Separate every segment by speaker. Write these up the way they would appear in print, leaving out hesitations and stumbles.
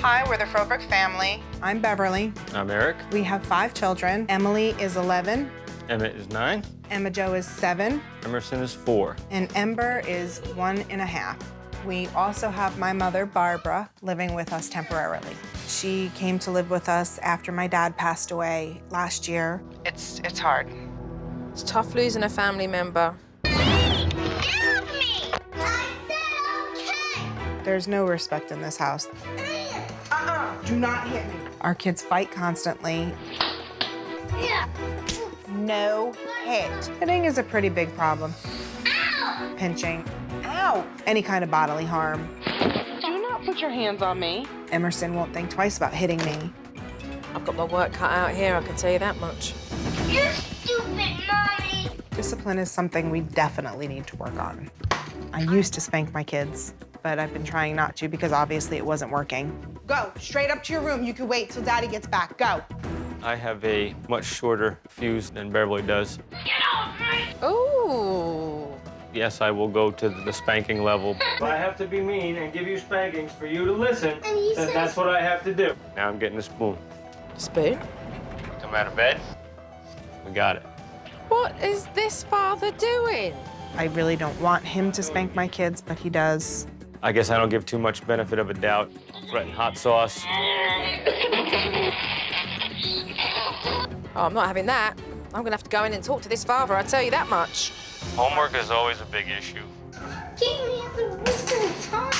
Speaker 1: Hi, we're the Frobrick family. I'm Beverly.
Speaker 2: I'm Eric.
Speaker 1: We have 5 children. Emily is 11.
Speaker 2: Emmett is 9.
Speaker 1: Emma Jo is 7.
Speaker 2: Emerson is 4.
Speaker 1: And Ember is 1.5. We also have my mother, Barbara, living with us temporarily. She came to live with us after my dad passed away last year. It's hard.
Speaker 3: It's tough losing a family member.
Speaker 4: Help me! I said okay!
Speaker 1: There's no respect in this house. Do not hit me. Our kids fight constantly.
Speaker 4: Yeah.
Speaker 1: No hit. Hitting is a pretty big problem.
Speaker 4: Ow!
Speaker 1: Pinching. Ow! Any kind of bodily harm. Do not put your hands on me. Emerson won't think twice about hitting me.
Speaker 3: I've got my work cut out here, I can tell you that much.
Speaker 4: You're stupid, Mommy!
Speaker 1: Discipline is something we definitely need to work on. I used to spank my kids, but I've been trying not to because obviously it wasn't working. Go, straight up to your room. You can wait till Daddy gets back. Go.
Speaker 2: I have a much shorter fuse than Beverly does.
Speaker 4: Get off me!
Speaker 3: Ooh.
Speaker 2: Yes, I will go to the spanking level. If I have to be mean and give you spankings for you to listen, then that's what I have to do. Now I'm getting a spoon.
Speaker 3: Spoon?
Speaker 2: Come out of bed. We got it.
Speaker 3: What is this father doing?
Speaker 1: I really don't want him to spank my kids, but he does.
Speaker 2: I guess I don't give too much benefit of a doubt. Threaten hot sauce.
Speaker 3: Oh, I'm not having that. I'm gonna have to go in and talk to this father, I tell you that much.
Speaker 2: Homework is always a big issue.
Speaker 4: Keep me at the whistle time.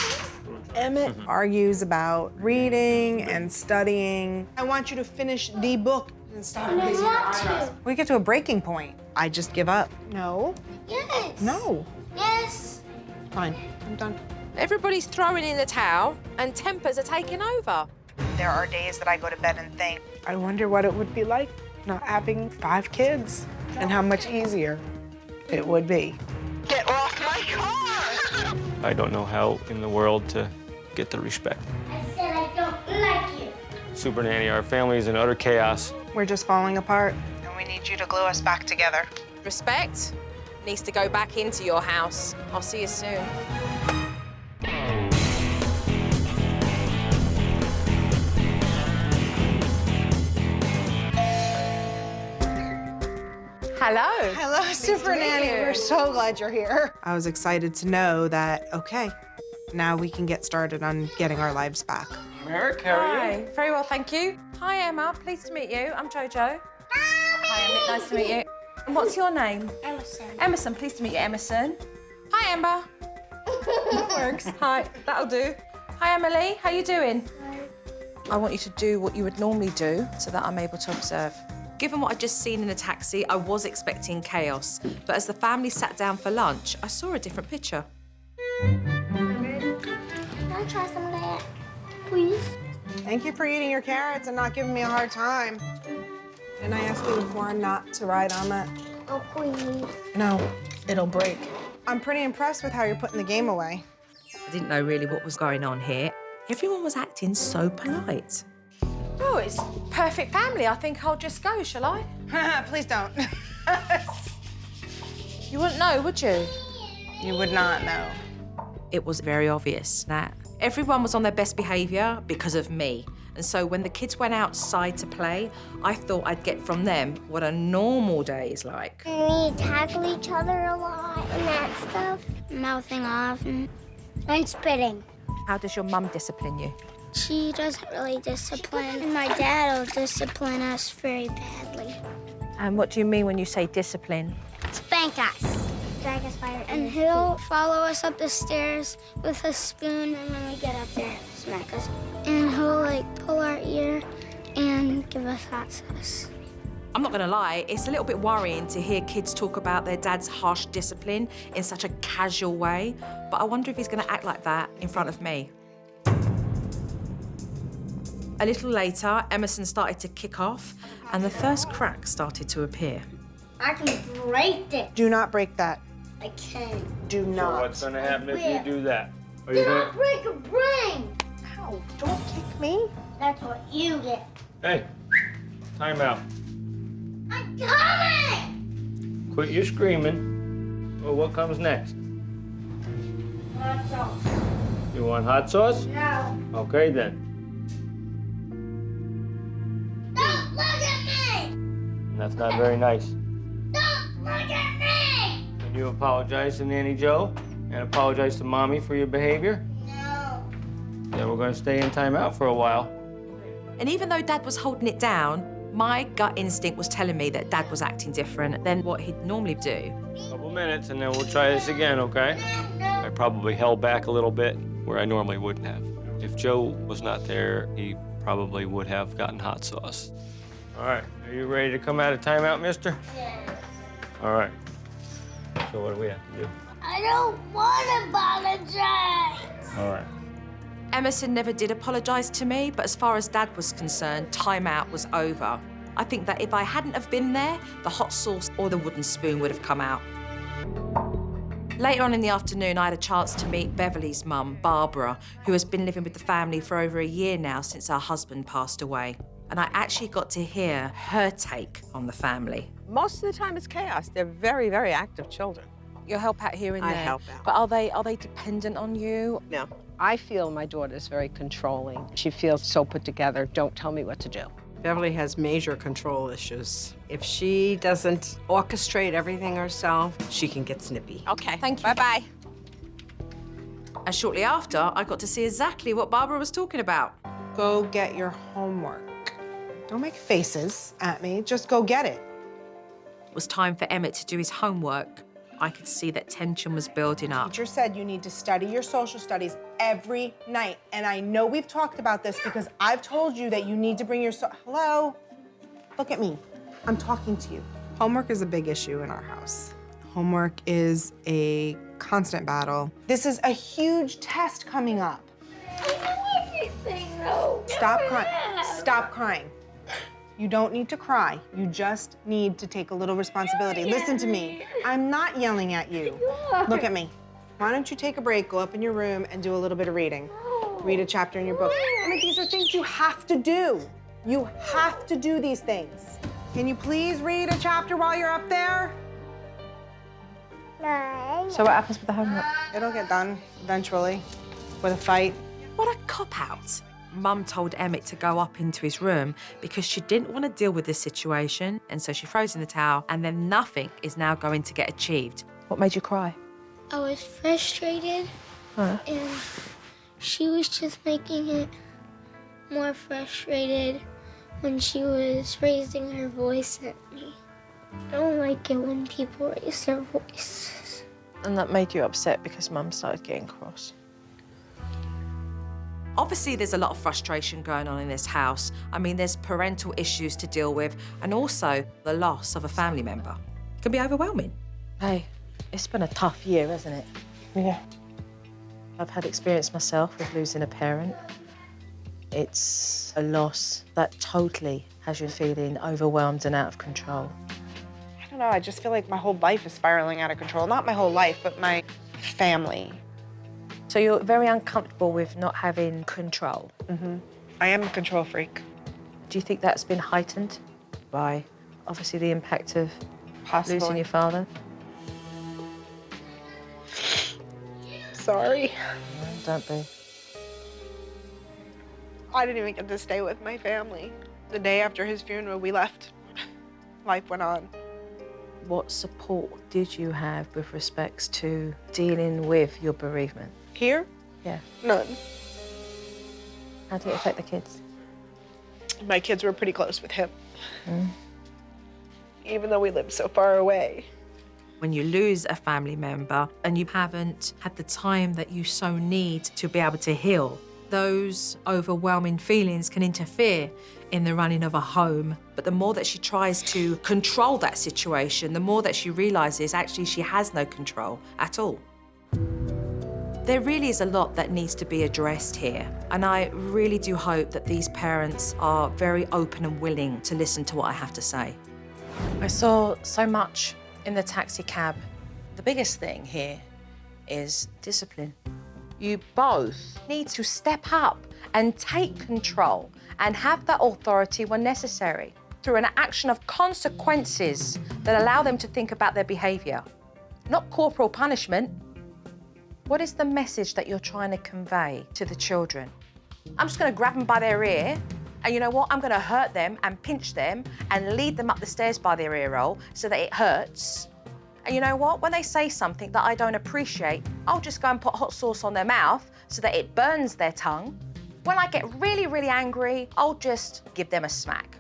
Speaker 1: Emmett argues about reading and studying. I want you to finish the book and stop
Speaker 4: I
Speaker 1: raising your
Speaker 4: want
Speaker 1: eyebrows.
Speaker 4: to.
Speaker 1: We get to a breaking point. I just give up. No.
Speaker 4: Yes.
Speaker 1: No.
Speaker 4: Yes.
Speaker 1: Fine. I'm done.
Speaker 3: Everybody's throwing in the towel and tempers are taking over.
Speaker 1: There are days that I go to bed and think, I wonder what it would be like not having 5 kids and how much easier it would be. Get off my car!
Speaker 2: I don't know how in the world to get the respect.
Speaker 4: I said I don't like you.
Speaker 2: Supernanny, our family is in utter chaos.
Speaker 1: We're just falling apart, and we need you to glue us back together.
Speaker 3: Respect needs to go back into your house. I'll see you soon. Hello.
Speaker 1: Hello, Supernanny.
Speaker 3: you.
Speaker 1: We're so glad you're here. I was excited to know that, okay, now we can get started on getting our lives back.
Speaker 2: Eric, how are you?
Speaker 3: Hi. Very well, thank you. Hi, Emma. Pleased to meet you. I'm Jojo. Hi, Emmett. Nice to meet you. And what's your name?
Speaker 4: Emerson.
Speaker 3: Emerson. Pleased to meet you, Emerson. Hi, Emma. That works. Hi. That'll do. Hi, Emily. How you doing? I want you to do what you would normally do so that I'm able to observe. Given what I'd just seen in the taxi, I was expecting chaos. But as the family sat down for lunch, I saw a different picture.
Speaker 4: Can I try some of that, please?
Speaker 1: Thank you for eating your carrots and not giving me a hard time. Didn't I ask you before not to ride on that?
Speaker 4: Oh, please.
Speaker 1: No, it'll break. I'm pretty impressed with how you're putting the game away.
Speaker 3: I didn't know really what was going on here. Everyone was acting so polite. Oh, it's perfect family. I think I'll just go, shall I?
Speaker 1: Please don't.
Speaker 3: You wouldn't know, would you?
Speaker 1: You would not know.
Speaker 3: It was very obvious that everyone was on their best behaviour because of me. And so when the kids went outside to play, I thought I'd get from them what a normal day is like.
Speaker 4: We tackle each other a lot and that stuff. Mouthing off and spitting.
Speaker 3: How does your mum discipline you?
Speaker 4: She doesn't really discipline, and my dad will discipline us very badly.
Speaker 3: And what do you mean when you say discipline?
Speaker 4: Spank us. Drag us by our ears. And he'll follow us up the stairs with a spoon, and when we get up there, smack us. And he'll, like, pull our ear and give us hot sauce.
Speaker 3: I'm not gonna lie, it's a little bit worrying to hear kids talk about their dad's harsh discipline in such a casual way, but I wonder if he's gonna act like that in front of me. A little later, Emerson started to kick off, and the first crack started to appear.
Speaker 4: I can break it.
Speaker 1: Do not break that.
Speaker 4: I can.
Speaker 1: Do
Speaker 2: So
Speaker 1: not.
Speaker 2: what's gonna happen if
Speaker 4: Where?
Speaker 2: you do that? Are
Speaker 4: Do
Speaker 2: you
Speaker 4: not
Speaker 2: gonna...
Speaker 4: break a brain.
Speaker 1: Ow, don't kick me.
Speaker 4: That's what you get.
Speaker 2: Hey, time out.
Speaker 4: I'm coming!
Speaker 2: Quit your screaming. Well, what comes next?
Speaker 4: Hot sauce.
Speaker 2: You want hot sauce?
Speaker 4: No.
Speaker 2: Okay, then. that's not very nice.
Speaker 4: Don't look at me!
Speaker 2: Can you apologize to Nanny Joe and apologize to Mommy for your behavior?
Speaker 4: No.
Speaker 2: Then we're gonna stay in timeout for a while.
Speaker 3: And even though Dad was holding it down, my gut instinct was telling me that Dad was acting different than what he'd normally do.
Speaker 2: Couple minutes and then we'll try this again, okay? I probably held back a little bit where I normally wouldn't have. If Joe was not there, he probably would have gotten hot sauce. All right, are you ready to come out of timeout, mister?
Speaker 4: Yes.
Speaker 2: All right. So what do we have to do?
Speaker 4: I don't want to apologize.
Speaker 2: All right.
Speaker 3: Emerson never did apologise to me, but as far as Dad was concerned, timeout was over. I think that if I hadn't have been there, the hot sauce or the wooden spoon would have come out. Later on in the afternoon, I had a chance to meet Beverly's mum, Barbara, who has been living with the family for over a year now since her husband passed away. And I actually got to hear her take on the family.
Speaker 5: Most of the time it's chaos. They're very, very active children.
Speaker 3: You'll help out here and there.
Speaker 5: I help out.
Speaker 3: But are they dependent on you?
Speaker 5: No. I feel my daughter's very controlling. She feels so put together. Don't tell me what to do. Beverly has major control issues. If she doesn't orchestrate everything herself, she can get snippy.
Speaker 3: Okay, thank you.
Speaker 5: Bye-bye.
Speaker 3: And shortly after, I got to see exactly what Barbara was talking about.
Speaker 1: Go get your homework. Don't make faces at me. Just go get it.
Speaker 3: It was time for Emmett to do his homework. I could see that tension was building up.
Speaker 1: Teacher said you need to study your social studies every night. And I know we've talked about this because I've told you that you need to bring your hello? Look at me. I'm talking to you. Homework is a big issue in our house. Homework is a constant battle. This is a huge test coming up.
Speaker 4: I know everything, though.
Speaker 1: Stop crying. Stop crying. You don't need to cry. You just need to take a little responsibility. Listen to me. I'm not yelling at you. Look at me. Why don't you take a break, go up in your room, and do a little bit of reading? Read a chapter in your book. I mean, these are things you have to do. You have to do these things. Can you please read a chapter while you're up there?
Speaker 4: No.
Speaker 3: So what happens with the homework?
Speaker 1: It'll get done eventually with a fight.
Speaker 3: What a cop-out. Mum told Emmett to go up into his room because she didn't want to deal with this situation, and so she throws in the towel, and then nothing is now going to get achieved. What made you cry?
Speaker 4: I was frustrated, and she was just making it more frustrated when she was raising her voice at me. I don't like it when people raise their voices.
Speaker 6: And that made you upset because Mum started getting cross.
Speaker 3: Obviously, there's a lot of frustration going on in this house. I mean, there's parental issues to deal with, and also the loss of a family member. It can be overwhelming.
Speaker 6: Hey, it's been a tough year, hasn't it?
Speaker 1: Yeah.
Speaker 6: I've had experience myself with losing a parent. It's a loss that totally has you feeling overwhelmed and out of control.
Speaker 1: I don't know, I just feel like my whole life is spiraling out of control. Not my whole life, but my family.
Speaker 6: So you're very uncomfortable with not having control.
Speaker 1: I am a control freak.
Speaker 6: Do you think that's been heightened by, obviously, the impact of
Speaker 1: Possibly.
Speaker 6: losing your father?
Speaker 1: Sorry.
Speaker 6: No, don't be.
Speaker 1: I didn't even get to stay with my family. The day after his funeral, we left. Life went on.
Speaker 6: What support did you have with respects to dealing with your bereavement?
Speaker 1: Here?
Speaker 6: Yeah.
Speaker 1: None.
Speaker 6: How did it affect the kids?
Speaker 1: My kids were pretty close with him. Even though we lived so far away.
Speaker 3: When you lose a family member and you haven't had the time that you so need to be able to heal, those overwhelming feelings can interfere in the running of a home. But the more that she tries to control that situation, the more that she realizes actually she has no control at all. There really is a lot that needs to be addressed here, and I really do hope that these parents are very open and willing to listen to what I have to say.
Speaker 6: I saw so much in the taxi cab. The biggest thing here is discipline. You both need to step up and take control and have that authority when necessary through an action of consequences that allow them to think about their behaviour, not corporal punishment. What is the message that you're trying to convey to the children? I'm just going to grab them by their ear And you know what? I'm gonna hurt them and pinch them and lead them up the stairs by their ear roll so that it hurts. And you know what? When they say something that I don't appreciate, I'll just go and put hot sauce on their mouth so that it burns their tongue. When I get really, really angry, I'll just give them a smack.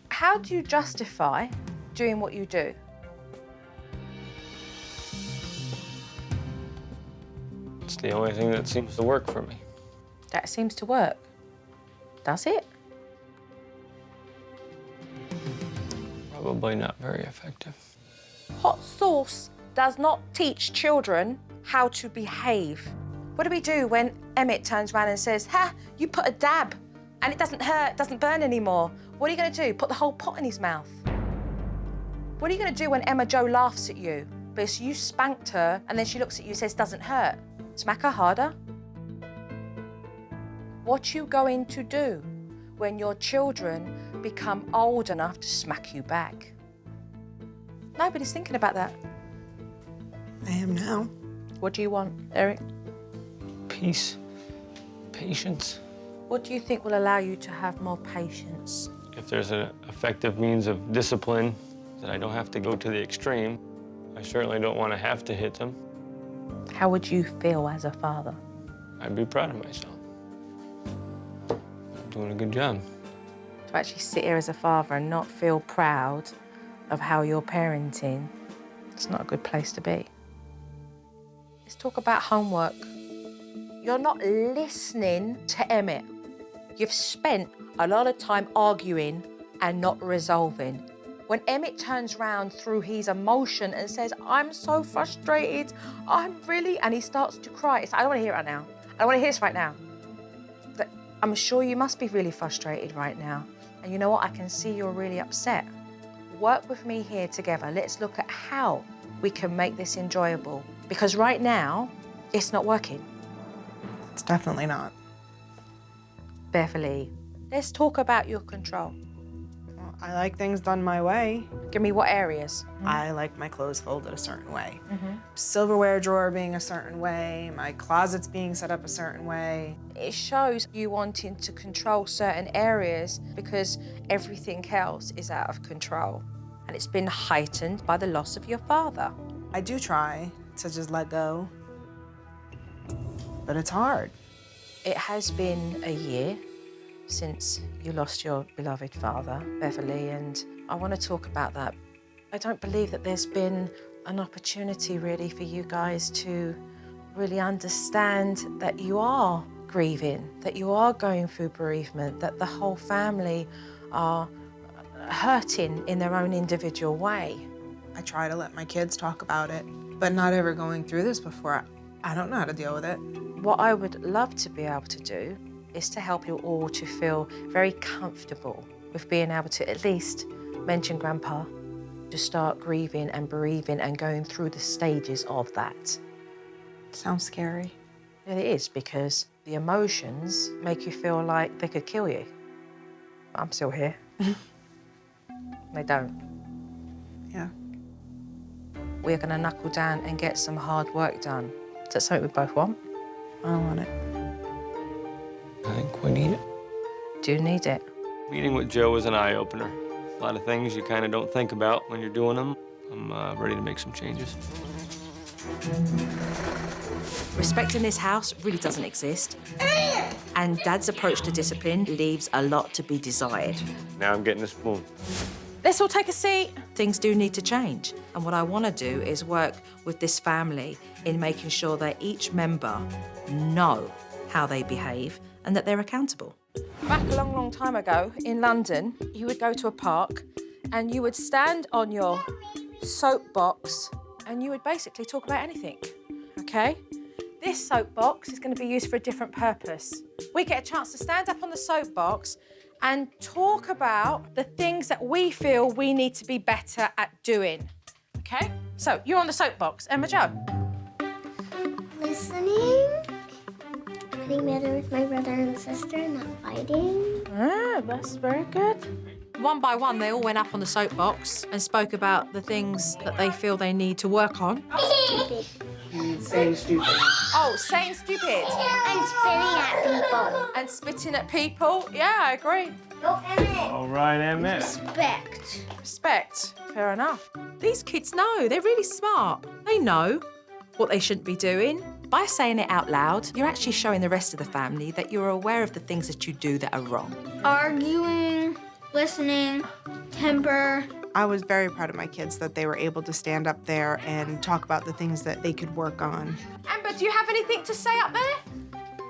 Speaker 6: How do you justify doing what you do?
Speaker 2: It's the only thing that seems to work for me.
Speaker 6: That seems to work. Does it?
Speaker 2: Probably not very effective.
Speaker 6: Hot sauce does not teach children how to behave. What do we do when Emmett turns around and says, ha, you put a dab and it doesn't hurt, doesn't burn anymore? What are you gonna do? Put the whole pot in his mouth? What are you gonna do when Emma Jo laughs at you because you spanked her and then she looks at you and says, doesn't hurt? Smack her harder? What you going to do when your children become old enough to smack you back? Nobody's thinking about that.
Speaker 1: I am now.
Speaker 6: What do you want, Eric?
Speaker 2: Peace, patience.
Speaker 6: What do you think will allow you to have more patience?
Speaker 2: If there's an effective means of discipline that I don't have to go to the extreme, I certainly don't want to have to hit them.
Speaker 6: How would you feel as a father?
Speaker 2: I'd be proud of myself. I'm doing a good job.
Speaker 6: To actually sit here as a father and not feel proud of how you're parenting, it's not a good place to be. Let's talk about homework. You're not listening to Emmett. You've spent a lot of time arguing and not resolving. When Emmett turns around through his emotion and says, I'm so frustrated, and he starts to cry. It's like, I don't want to hear it right now. I don't want to hear this right now. But I'm sure you must be really frustrated right now. And you know what? I can see you're really upset. Work with me here together. Let's look at how we can make this enjoyable. Because right now, it's not working.
Speaker 1: It's definitely not.
Speaker 6: Beverly, let's talk about your control.
Speaker 1: Well, I like things done my way.
Speaker 6: Give me what areas?
Speaker 1: I like my clothes folded a certain way. Silverware drawer being a certain way, my closets being set up a certain way.
Speaker 6: It shows you wanting to control certain areas because everything else is out of control. And it's been heightened by the loss of your father.
Speaker 1: I do try to just let go, but it's hard.
Speaker 6: It has been a year since you lost your beloved father, Beverly, and I want to talk about that. I don't believe that there's been an opportunity really for you guys to really understand that you are grieving, that you are going through bereavement, that the whole family are hurting in their own individual way.
Speaker 1: I try to let my kids talk about it, but not ever going through this before. I don't know how to deal with it.
Speaker 6: What I would love to be able to do is to help you all to feel very comfortable with being able to at least mention Grandpa, to start grieving and bereaving and going through the stages of that.
Speaker 1: Sounds scary.
Speaker 6: It is, because the emotions make you feel like they could kill you. But I'm still here. They don't.
Speaker 1: Yeah.
Speaker 6: We're gonna knuckle down and get some hard work done. Is that something we both want?
Speaker 1: I want it.
Speaker 2: I think we need it.
Speaker 6: Do need it.
Speaker 2: Meeting with Joe was an eye-opener. A lot of things you kind of don't think about when you're doing them. I'm ready to make some changes.
Speaker 7: Respect in this house really doesn't exist. And Dad's approach to discipline leaves a lot to be desired.
Speaker 2: Now I'm getting a spoon.
Speaker 6: Let's all take a seat.
Speaker 7: Things do need to change. And what I want to do is work with this family in making sure that each member know how they behave and that they're accountable.
Speaker 6: Back a long, long time ago in London, you would go to a park and you would stand on your soapbox and you would basically talk about anything, okay? This soapbox is going to be used for a different purpose. We get a chance to stand up on the soapbox and talk about the things that we feel we need to be better at doing, okay? So, you're on the soapbox. Emma Jo.
Speaker 4: Listening. Getting better with my brother and sister, not fighting.
Speaker 6: Ah, that's very good.
Speaker 7: One by one, they all went up on the soapbox and spoke about the things that they feel they need to work on.
Speaker 4: Stupid.
Speaker 1: saying stupid.
Speaker 3: Oh, saying stupid.
Speaker 4: And spitting at people.
Speaker 3: And spitting at people. Yeah, I agree.
Speaker 4: Go, Emmett.
Speaker 2: All right, Emmett.
Speaker 4: Respect.
Speaker 3: Respect. Fair enough.
Speaker 7: These kids know, they're really smart. They know what they shouldn't be doing. By saying it out loud, you're actually showing the rest of the family that you're aware of the things that you do that are wrong.
Speaker 4: Arguing, listening, temper.
Speaker 1: I was very proud of my kids that they were able to stand up there and talk about the things that they could work on.
Speaker 3: Amber, do you have anything to say up there?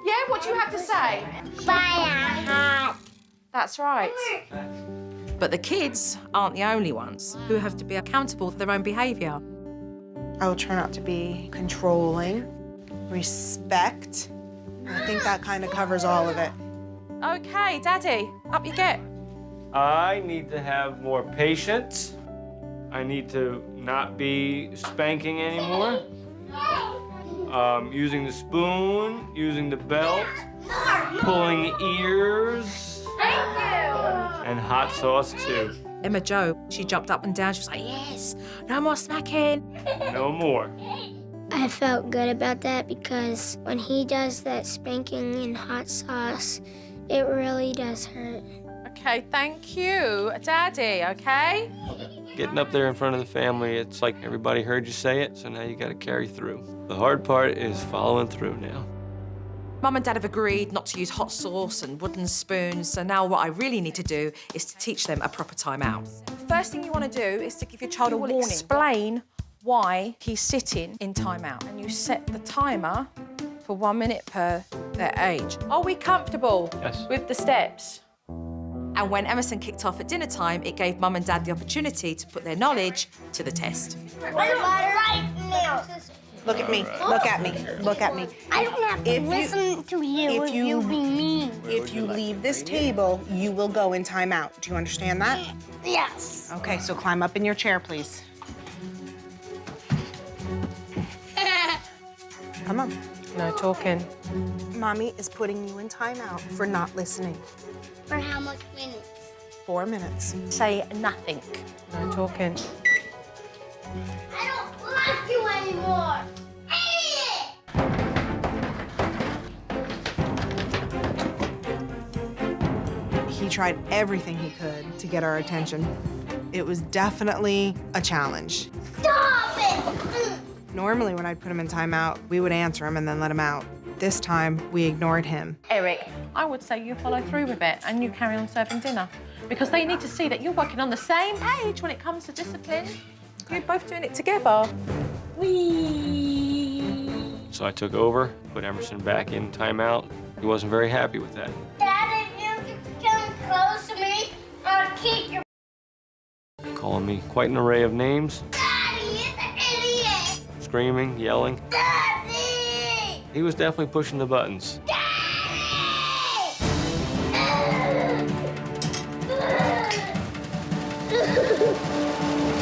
Speaker 3: Yeah, what do you have to say?
Speaker 4: Buy a hat.
Speaker 3: That's right.
Speaker 7: But the kids aren't the only ones who have to be accountable for their own behaviour.
Speaker 1: I will try not to be controlling, respect. I think that kind of covers all of it.
Speaker 3: Okay, Daddy, up you get.
Speaker 2: I need to have more patience. I need to not be spanking anymore. Using the spoon, using the belt, pulling ears, and hot sauce too.
Speaker 7: Emma Jo, she jumped up and down. She was like, yes, no more smacking.
Speaker 2: No more.
Speaker 4: I felt good about that because when he does that spanking and hot sauce, it really does hurt.
Speaker 3: Okay, thank you, Daddy, okay?
Speaker 2: Getting up there in front of the family, it's like everybody heard you say it, so now you gotta carry through. The hard part is following through now.
Speaker 7: Mum and Dad have agreed not to use hot sauce and wooden spoons, so now what I really need to do is to teach them a proper timeout.
Speaker 3: First thing you want to do is to give your child a warning. Explain why he's sitting in timeout. And you set the timer for 1 minute per their age. Are we comfortable
Speaker 2: Yes.
Speaker 3: with the steps?
Speaker 7: And when Emerson kicked off at dinner time, it gave Mum and Dad the opportunity to put their knowledge to the test.
Speaker 4: Right now.
Speaker 1: Look at me, look at me, look at me.
Speaker 4: I don't have to listen to you if you be mean.
Speaker 1: If you leave this table, you will go in timeout. Do you understand that?
Speaker 4: Yes.
Speaker 1: Okay, so climb up in your chair, please. Come on.
Speaker 3: No talking.
Speaker 1: Mommy is putting you in timeout for not listening.
Speaker 4: For how much minutes?
Speaker 1: 4 minutes.
Speaker 3: Say nothing. No talking.
Speaker 4: I don't like you anymore.
Speaker 1: He tried everything he could to get our attention. It was definitely a challenge.
Speaker 4: Stop it!
Speaker 1: Normally, when I'd put him in timeout, we would answer him and then let him out. This time, we ignored him.
Speaker 3: Eric, I would say you follow through with it and you carry on serving dinner because they need to see that you're working on the same page when it comes to discipline. You're both doing it together.
Speaker 2: So I took over, put Emerson back in timeout. He wasn't very happy with that.
Speaker 4: Dad, if you come close to me, I'll kick your...
Speaker 2: Calling me quite an array of names,
Speaker 4: Daddy, you're the idiot!
Speaker 2: screaming, yelling.
Speaker 4: Daddy!
Speaker 2: He was definitely pushing the buttons.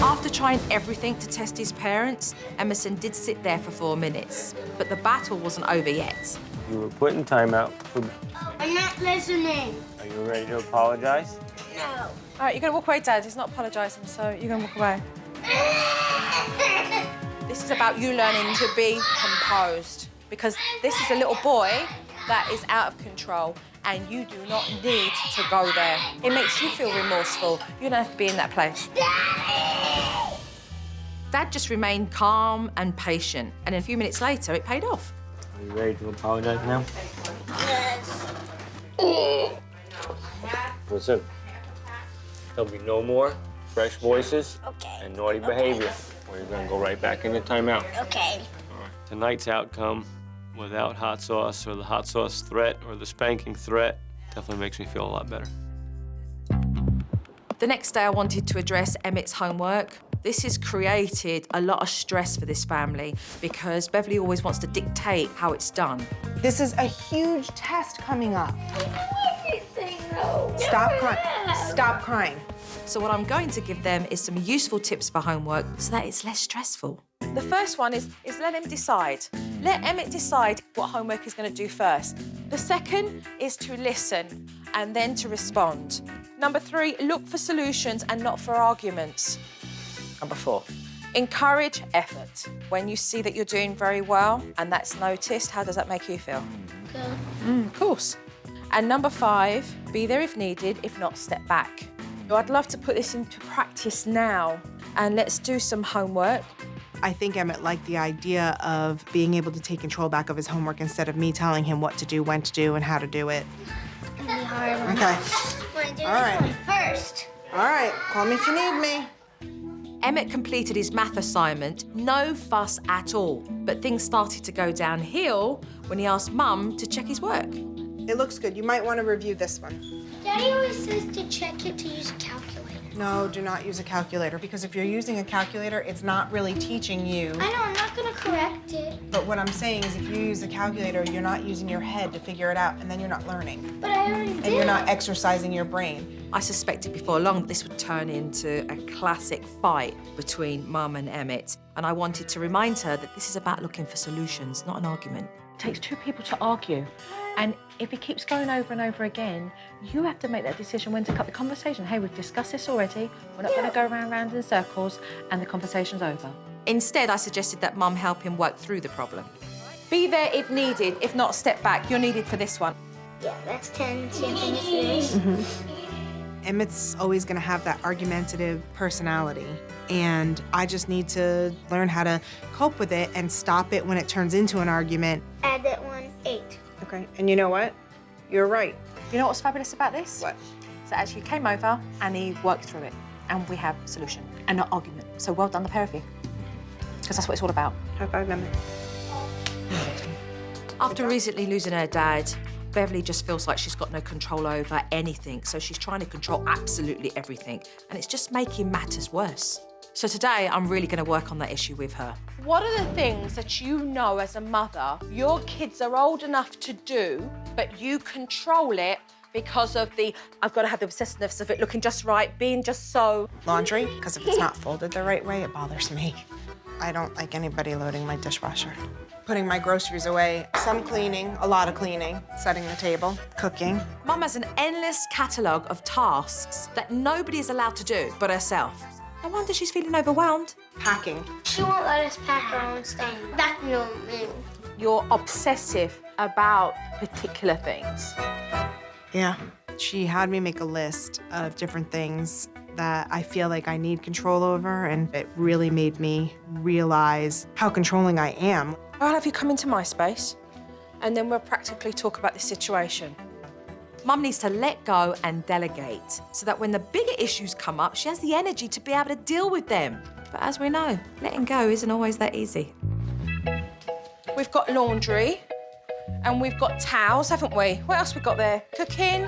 Speaker 7: After trying everything to test his parents, Emerson did sit there for 4 minutes. But the battle wasn't over yet.
Speaker 2: You were put in timeout.
Speaker 4: I'm not listening.
Speaker 2: Are you ready to apologize?
Speaker 4: No.
Speaker 3: All right, you're going to walk away, Dad. He's not apologising, so you're going to walk away. This is about you learning to be composed because this is a little boy that is out of control and you do not need to go there. It makes you feel remorseful. You don't have to be in that place.
Speaker 7: Dad just remained calm and patient, and a few minutes later, it paid off.
Speaker 2: Are you ready to apologize now?
Speaker 4: Yes.
Speaker 2: Listen, there'll be no more fresh voices and naughty behavior, or you're gonna go right back into timeout.
Speaker 4: Okay.
Speaker 2: All right. Tonight's outcome, without hot sauce or the hot sauce threat or the spanking threat, definitely makes me feel a lot better.
Speaker 7: The next day, I wanted to address Emmett's homework. This has created a lot of stress for this family because Beverly always wants to dictate how it's done.
Speaker 1: This is a huge test coming up.
Speaker 4: No.
Speaker 1: Stop crying. Stop crying.
Speaker 7: So what I'm going to give them is some useful tips for homework so that it's less stressful.
Speaker 3: The first one is let him decide. Let Emmett decide what homework he's going to do first. The second is to listen and then to respond. Number 3, look for solutions and not for arguments. Number 4,
Speaker 6: Encourage effort. When you see that you're doing very well and that's noticed, how does that make you feel?
Speaker 4: Good.
Speaker 6: Of course. And number 5, be there if needed, if not, step back. So I'd love to put this into practice now, and let's do some homework.
Speaker 1: I think Emmett liked the idea of being able to take control back of his homework instead of me telling him what to do, when to do, and how to do it.
Speaker 4: It's gonna be hard.
Speaker 1: Okay.
Speaker 4: I wanna do
Speaker 1: All right.
Speaker 4: this one first.
Speaker 1: All right, call me if you need me.
Speaker 7: Emmett completed his math assignment, no fuss at all. But things started to go downhill when he asked Mum to check his work.
Speaker 1: It looks good. You might want to review this one.
Speaker 4: Daddy always says to check it to use a calculator.
Speaker 1: No, do not use a calculator, because if you're using a calculator, it's not really teaching you.
Speaker 4: I know, I'm not gonna correct it.
Speaker 1: But what I'm saying is if you use a calculator, you're not using your head to figure it out, and then you're not learning.
Speaker 4: But I already did.
Speaker 1: And you're not exercising your brain.
Speaker 7: I suspected before long that this would turn into a classic fight between Mum and Emmett. And I wanted to remind her that this is about looking for solutions, not an argument.
Speaker 6: It takes 2 people to argue. And if it keeps going over and over again, you have to make that decision when to cut the conversation. Hey, we've discussed this already. We're not going to go round in circles, and the conversation's over.
Speaker 7: Instead, I suggested that Mum help him work through the problem.
Speaker 6: Be there if needed. If not, step back. You're needed for this one.
Speaker 4: Yeah, that's 10. See, I think it's yours.
Speaker 1: Emmett's always going to have that argumentative personality, and I just need to learn how to cope with it and stop it when it turns into an argument.
Speaker 4: Add that one, 8.
Speaker 1: Okay, and you know what? You're right.
Speaker 6: You know what's fabulous about this?
Speaker 1: What?
Speaker 6: So actually came over and he worked through it, and we have a solution and not argument. So well done, the pair of you, because that's what it's all about.
Speaker 1: High five, Emmett.
Speaker 7: After recently losing her dad, Beverly just feels like she's got no control over anything, so she's trying to control absolutely everything, and it's just making matters worse. So today, I'm really going to work on that issue with her.
Speaker 6: What are the things that you know as a mother your kids are old enough to do, but you control it because of the, I've got to have the obsessiveness of it looking just right, being just so.
Speaker 1: Laundry, because if it's not folded the right way, it bothers me. I don't like anybody loading my dishwasher. Putting my groceries away, some cleaning, a lot of cleaning, setting the table, cooking.
Speaker 7: Mum has an endless catalogue of tasks that nobody is allowed to do but herself. No wonder she's feeling overwhelmed.
Speaker 1: Packing.
Speaker 4: She won't let us pack our own stuff. That's no me.
Speaker 6: You're obsessive about particular things.
Speaker 1: Yeah. She had me make a list of different things that I feel like I need control over, and it really made me realize how controlling I am.
Speaker 6: I'll have you come into my space, and then we'll practically talk about the situation.
Speaker 7: Mum needs to let go and delegate so that when the bigger issues come up, she has the energy to be able to deal with them. But as we know, letting go isn't always that easy.
Speaker 6: We've got laundry, and we've got towels, haven't we? What else we got there? Cooking,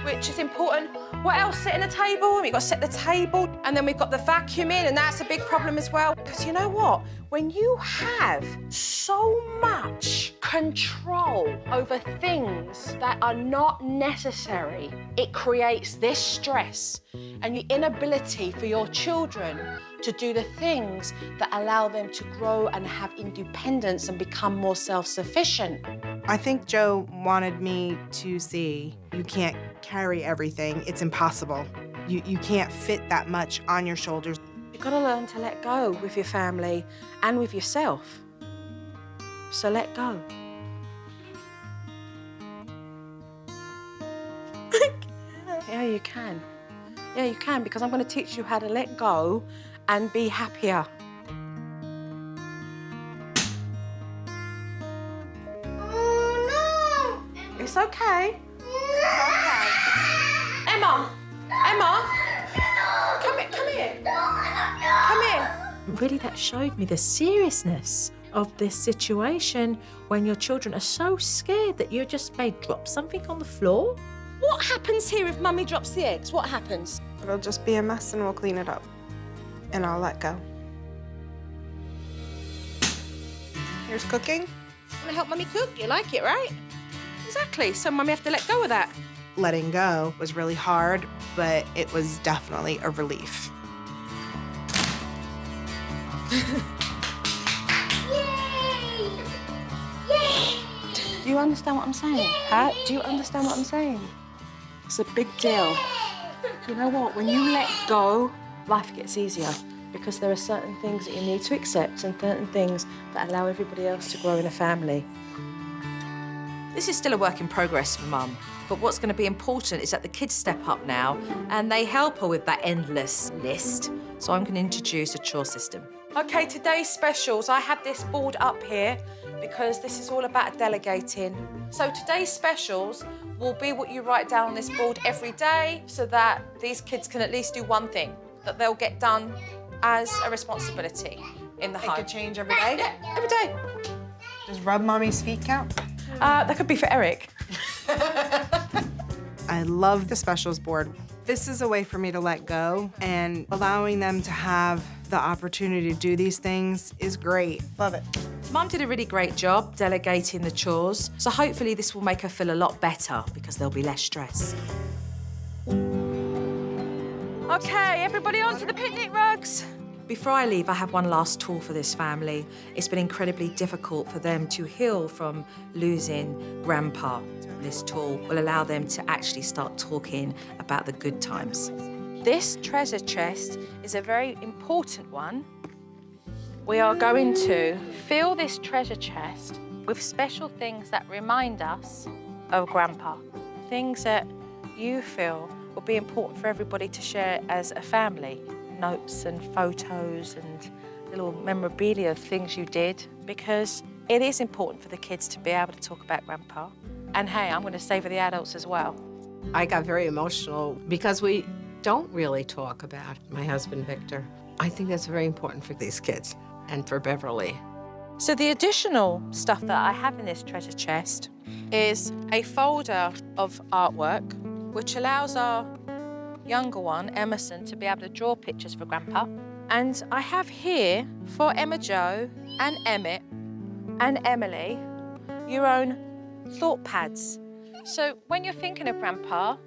Speaker 6: which is important. What else? Setting the table. We've got to set the table. And then we've got the vacuuming, and that's a big problem as well. Because you know what? When you have so much control over things that are not necessary, it creates this stress and the inability for your children to do the things that allow them to grow and have independence and become more self-sufficient.
Speaker 1: I think Joe wanted me to see you can't carry everything. It's impossible. You can't fit that much on your shoulders.
Speaker 6: You've got to learn to let go with your family and with yourself. So let go. Yeah, you can. Yeah, you can, because I'm going to teach you how to let go and be happier.
Speaker 4: Oh, no!
Speaker 6: It's okay. It's okay. Emma! Emma! Come here, come here. Come here.
Speaker 7: Really, that showed me the seriousness of this situation when your children are so scared that you just may drop something on the floor.
Speaker 6: What happens here if Mummy drops the eggs? What happens?
Speaker 1: It'll just be a mess and we'll clean it up. And I'll let go. Here's cooking.
Speaker 6: Want to help Mummy cook? You like it, right? Exactly. So Mummy have to let go of that.
Speaker 1: Letting go was really hard, but it was definitely a relief.
Speaker 4: Yay! Yay!
Speaker 6: Do you understand what I'm saying? Huh? Do you understand what I'm saying? It's a big deal. You know what? When you let go, life gets easier because there are certain things that you need to accept and certain things that allow everybody else to grow in a family.
Speaker 7: This is still a work in progress for Mum, but what's going to be important is that the kids step up now and they help her with that endless list. So I'm going to introduce a chore system. OK, today's specials. I have this board up here because this is all about delegating. So today's specials will be what you write down on this board every day so that these kids can at least do one thing that they'll get done as a responsibility in the home.
Speaker 1: It could change every day?
Speaker 7: Yeah, every day.
Speaker 1: Does rub mommy's feet count?
Speaker 6: That could be for Eric.
Speaker 1: I love the specials board. This is a way for me to let go, and allowing them to have the opportunity to do these things is great. Love it.
Speaker 7: Mum did a really great job delegating the chores, so hopefully this will make her feel a lot better because there'll be less stress. OK, everybody onto the picnic rugs. Before I leave, I have one last tool for this family. It's been incredibly difficult for them to heal from losing Grandpa. This tool will allow them to actually start talking about the good times.
Speaker 6: This treasure chest is a very important one. We are going to fill this treasure chest with special things that remind us of Grandpa. Things that you feel will be important for everybody to share as a family. Notes and photos and little memorabilia of things you did, because it is important for the kids to be able to talk about Grandpa. And hey, I'm going to say for the adults as well.
Speaker 5: I got very emotional because we don't really talk about my husband, Victor. I think that's very important for these kids and for Beverly.
Speaker 6: So the additional stuff that I have in this treasure chest is a folder of artwork, which allows our younger one, Emerson, to be able to draw pictures for Grandpa. And I have here, for Emma Jo and Emmett and Emily, your own thought pads. So when you're thinking of Grandpa,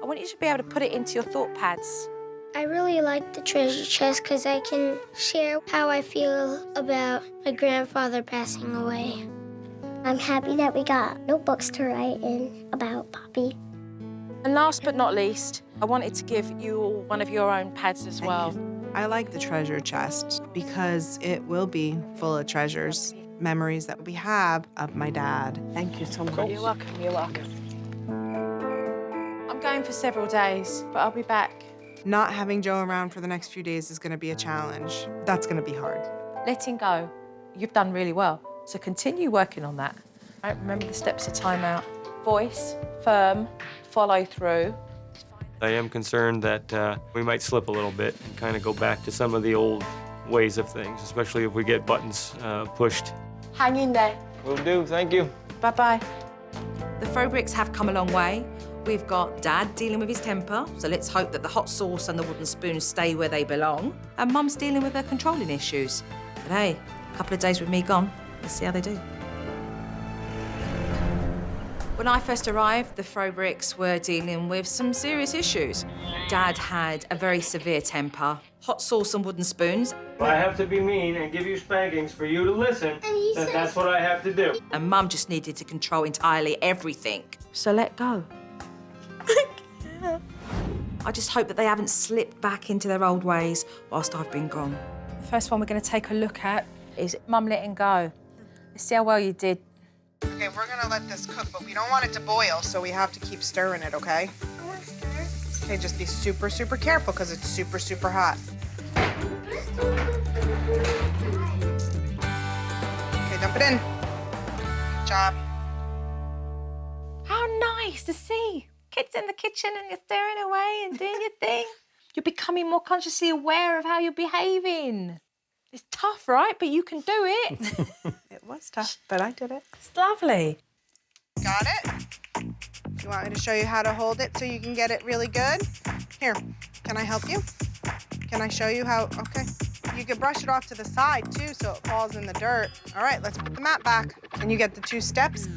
Speaker 6: I want you to be able to put it into your thought pads.
Speaker 4: I really like the treasure chest because I can share how I feel about my grandfather passing away. I'm happy that we got notebooks to write in about Poppy.
Speaker 6: And last but not least, I wanted to give you all one of your own pads as well.
Speaker 1: I like the treasure chest because it will be full of treasures, memories that we have of my dad.
Speaker 5: Thank you so much.
Speaker 6: You're welcome, you're welcome. I'm going for several days, but I'll be back.
Speaker 1: Not having Joe around for the next few days is going to be a challenge. That's going to be hard.
Speaker 6: Letting go. You've done really well, so continue working on that. All right, remember the steps of timeout. Voice, firm, follow through.
Speaker 2: I am concerned that we might slip a little bit and kind of go back to some of the old ways of things, especially if we get buttons pushed.
Speaker 6: Hang in there.
Speaker 2: Will do, thank you.
Speaker 6: Bye-bye.
Speaker 7: The Frobricks have come a long way. We've got Dad dealing with his temper, so let's hope that the hot sauce and the wooden spoons stay where they belong. And Mum's dealing with her controlling issues. But hey, a couple of days with me gone, let's see how they do. When I first arrived, the Frobricks were dealing with some serious issues. Dad had a very severe temper, hot sauce and wooden spoons.
Speaker 2: Well, I have to be mean and give you spankings for you to listen, then that's what I have to do.
Speaker 7: And Mum just needed to control entirely everything.
Speaker 6: So let go.
Speaker 7: I just hope that they haven't slipped back into their old ways whilst I've been gone.
Speaker 6: The first one we're going to take a look at is Mum letting go. Let's see how well you did.
Speaker 1: Okay, we're going to let this cook, but we don't want it to boil, so we have to keep stirring it, okay?
Speaker 4: I want to stir.
Speaker 1: Okay, just be super, super careful because it's super, super hot. Okay, dump it in. Good job.
Speaker 6: How nice to see kids in the kitchen and you're stirring away and doing your thing. You're becoming more consciously aware of how you're behaving. It's tough, right? But you can do it.
Speaker 1: It was tough, but I did it.
Speaker 6: It's lovely.
Speaker 1: Got it? You want me to show you how to hold it so you can get it really good? Here, can I help you? Can I show you how? Okay. You can brush it off to the side, too, so it falls in the dirt. All right, let's put the mat back. Can you get the 2 steps?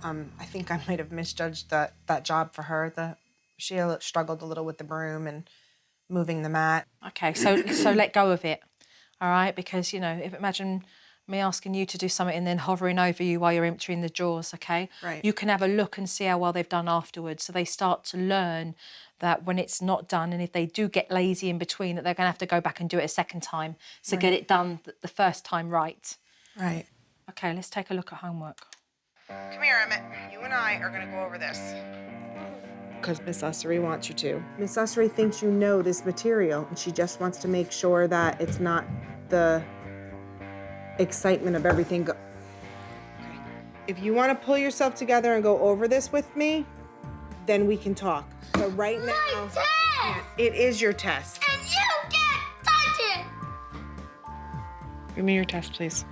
Speaker 1: I think I might have misjudged that job for her. She struggled a little with the broom and moving the mat.
Speaker 6: Okay, so let go of it, all right? Because, you know, imagine
Speaker 7: me asking you to do something and then hovering over you while you're emptying the drawers, okay?
Speaker 1: Right.
Speaker 7: You can have a look and see how well they've done afterwards. So they start to learn that when it's not done, and if they do get lazy in between, that they're going to have to go back and do it a second time. So get it done the first time right.
Speaker 1: Right.
Speaker 7: Okay, let's take a look at homework.
Speaker 1: Come here, Emmett. You and I are gonna go over this. Because Miss Ussery wants you to. Miss Ussery thinks you know this material, and she just wants to make sure that it's not the excitement of everything. Okay. If you want to pull yourself together and go over this with me, then we can talk. But right now,
Speaker 4: My test!
Speaker 1: it is your test.
Speaker 4: And you can't touch it!
Speaker 1: Give me your test, please.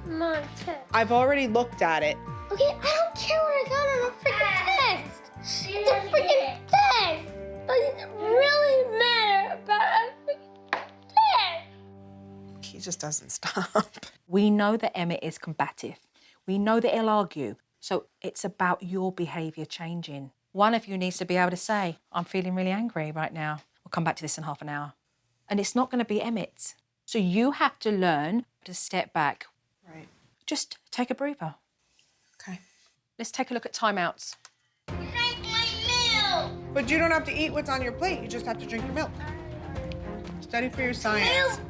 Speaker 4: My test.
Speaker 1: I've already looked at it.
Speaker 4: Okay, I don't care what I got on a freaking test. It's a freaking test. Does it really matter about a freaking test?
Speaker 1: He just doesn't stop.
Speaker 7: We know that Emmett is combative. We know that he'll argue. So it's about your behaviour changing. One of you needs to be able to say, I'm feeling really angry right now. We'll come back to this in half an hour. And it's not going to be Emmett. So you have to learn to step back.
Speaker 1: Right.
Speaker 7: Just take a breather.
Speaker 1: Okay.
Speaker 7: Let's take a look at timeouts.
Speaker 4: Drink my milk.
Speaker 1: But you don't have to eat what's on your plate. You just have to drink your milk. Study for your science.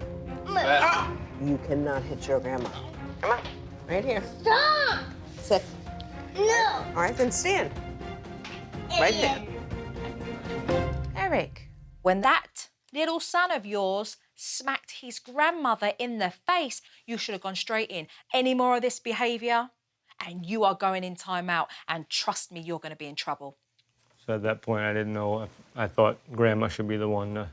Speaker 1: Ah!
Speaker 5: You cannot hit your grandma. Come on, right here.
Speaker 4: Stop!
Speaker 5: Sit.
Speaker 4: No.
Speaker 5: All right, then stand. Right there.
Speaker 7: Eric, when that little son of yours smacked his grandmother in the face, you should have gone straight in. Any more of this behaviour, and you are going in timeout. And trust me, you're going to be in trouble.
Speaker 2: So at that point, I didn't know if I thought Grandma should be the one to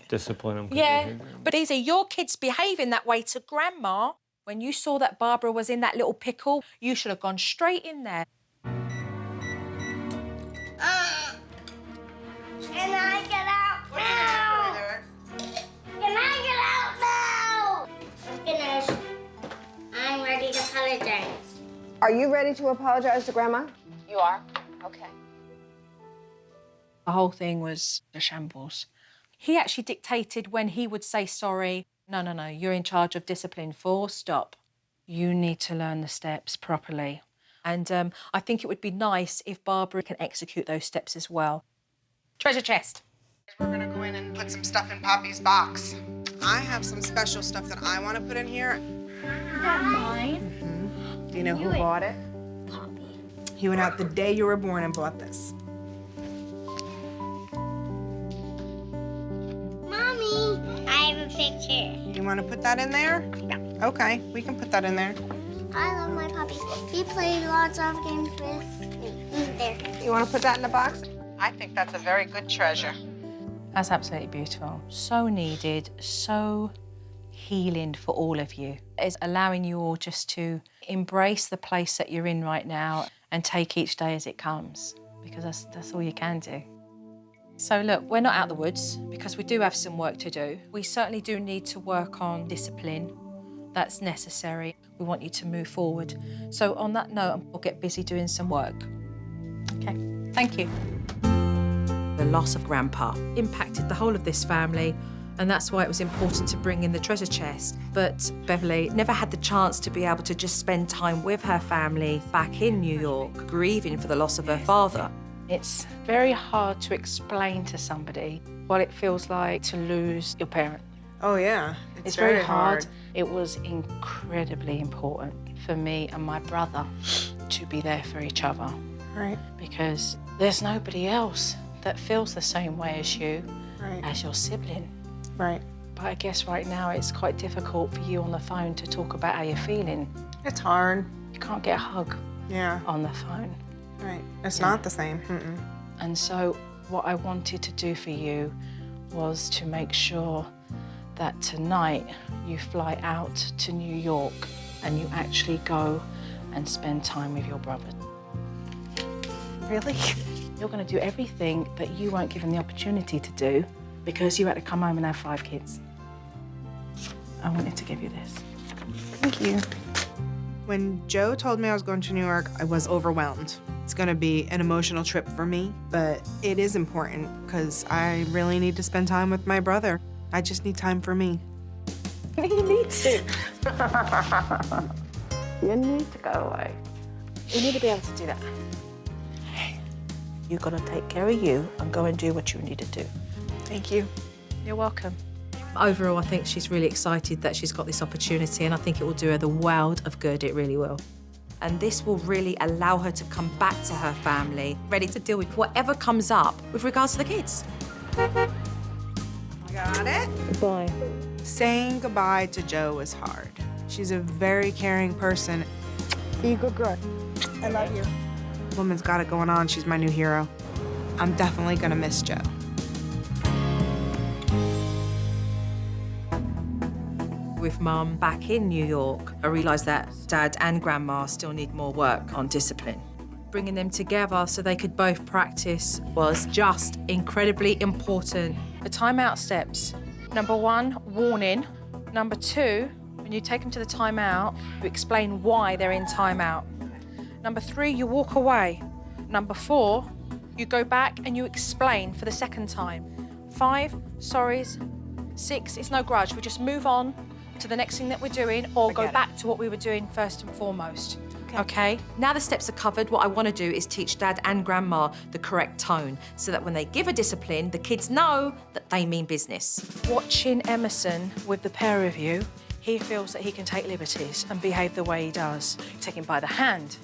Speaker 2: discipline him.
Speaker 7: Yeah, but these are your kids behaving that way to Grandma. When you saw that Barbara was in that little pickle, you should have gone straight in there.
Speaker 4: Can I get out now? Can I get out now? Finished. I'm ready to apologize.
Speaker 5: Are you ready to apologize to Grandma? You are? Okay.
Speaker 7: The whole thing was a shambles. He actually dictated when he would say sorry. No, you're in charge of discipline, full stop. You need to learn the steps properly. And I think it would be nice if Barbara can execute those steps as well. Treasure chest.
Speaker 1: We're gonna go in and put some stuff in Poppy's box. I have some special stuff that I want to put in here.
Speaker 4: Is that mine?
Speaker 1: Do you know who bought it?
Speaker 4: Poppy.
Speaker 1: He went out the day you were born and bought this.
Speaker 4: Mommy, I have a picture.
Speaker 1: You want to put that in there?
Speaker 4: Yeah.
Speaker 1: Okay, we can put that in there.
Speaker 4: I love my puppy. He played lots of games with me. There.
Speaker 5: You want to put that in the box? I think that's a very good treasure.
Speaker 7: That's absolutely beautiful. So needed, so healing for all of you. It's allowing you all just to embrace the place that you're in right now and take each day as it comes, because that's all you can do. So look, we're not out of the woods because we do have some work to do. We certainly do need to work on discipline. That's necessary. We want you to move forward. So on that note, we'll get busy doing some work. Okay, thank you. The loss of Grandpa impacted the whole of this family, and that's why it was important to bring in the treasure chest. But Beverly never had the chance to be able to just spend time with her family back in New York, grieving for the loss of her father. It's very hard to explain to somebody what it feels like to lose your parent.
Speaker 1: Oh, yeah.
Speaker 7: It's very hard. It was incredibly important for me and my brother to be there for each other.
Speaker 1: Right.
Speaker 7: Because there's nobody else that feels the same way as you,
Speaker 1: Right.
Speaker 7: as your sibling.
Speaker 1: Right.
Speaker 7: But I guess right now it's quite difficult for you on the phone to talk about how you're feeling.
Speaker 1: It's hard.
Speaker 7: You can't get a hug
Speaker 1: Yeah.
Speaker 7: on the phone.
Speaker 1: Right. It's not the same. Mm-mm.
Speaker 7: And so what I wanted to do for you was to make sure that tonight you fly out to New York and you actually go and spend time with your brother.
Speaker 1: Really?
Speaker 7: You're going to do everything that you weren't given the opportunity to do because you had to come home and have 5 kids. I wanted to give you this.
Speaker 1: Thank you. When Joe told me I was going to New York, I was overwhelmed. It's gonna be an emotional trip for me, but it is important because I really need to spend time with my brother. I just need time for me.
Speaker 6: You need to. You need to go away. You need to be able to do that. You've got to take care of you and go and do what you need to do.
Speaker 1: Thank you.
Speaker 6: You're welcome.
Speaker 7: Overall, I think she's really excited that she's got this opportunity, and I think it will do her the world of good, it really will. And this will really allow her to come back to her family, ready to deal with whatever comes up with regards to the kids.
Speaker 1: Got it?
Speaker 6: Goodbye.
Speaker 1: Saying goodbye to Jo is hard. She's a very caring person.
Speaker 4: Be a good girl. I love you.
Speaker 1: Woman's got it going on. She's my new hero. I'm definitely gonna miss Jo.
Speaker 7: With Mum back in New York, I realised that Dad and Grandma still need more work on discipline. Bringing them together so they could both practice was just incredibly important.
Speaker 6: The timeout steps. Number 1, warning. Number 2, when you take them to the timeout, you explain why they're in timeout. Number 3, you walk away. Number 4, you go back and you explain for the second time. 5, sorries. 6, it's no grudge. We just move on to the next thing that we're doing or go back to what we were doing first and foremost. Okay?
Speaker 7: Now the steps are covered, what I want to do is teach Dad and Grandma the correct tone so that when they give a discipline, the kids know that they mean business.
Speaker 6: Watching Emerson with the pair of you, he feels that he can take liberties and behave the way he does. You take him by the hand,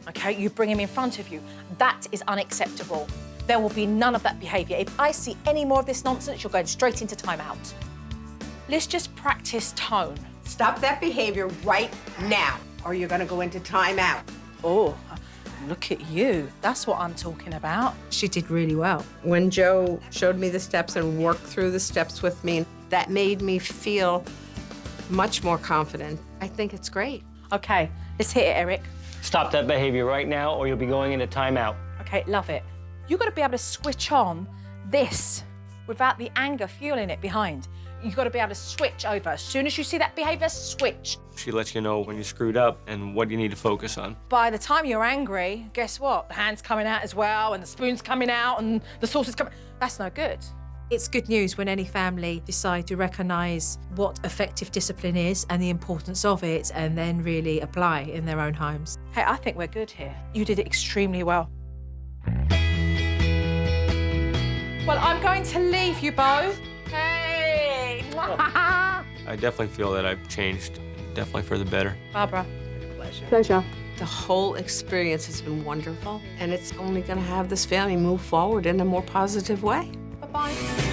Speaker 6: okay? You bring him in front of you. That is unacceptable. There will be none of that behaviour. If I see any more of this nonsense, you're going straight into timeout. Let's just practice tone.
Speaker 5: Stop that behavior right now, or you're gonna go into timeout.
Speaker 6: Oh, look at you. That's what I'm talking about.
Speaker 7: She did really well.
Speaker 5: When Jo showed me the steps and worked through the steps with me, that made me feel much more confident. I think it's great.
Speaker 6: Okay, let's hit it, Eric.
Speaker 2: Stop that behavior right now or you'll be going into timeout.
Speaker 6: Okay, love it. You've got to be able to switch on this without the anger fueling it behind. You've got to be able to switch over. As soon as you see that behavior, switch.
Speaker 2: She lets you know when you screwed up and what you need to focus on.
Speaker 6: By the time you're angry, guess what? The hand's coming out as well, and the spoon's coming out, and the sauce is coming. That's no good.
Speaker 7: It's good news when any family decide to recognise what effective discipline is and the importance of it and then really apply in their own homes.
Speaker 6: Hey, I think we're good here. You did it extremely well. Well, I'm going to leave you both. Hey!
Speaker 2: I definitely feel that I've changed, definitely for the better.
Speaker 6: Barbara.
Speaker 5: Pleasure. The whole experience has been wonderful, and it's only going to have this family move forward in a more positive way.
Speaker 6: Bye-bye.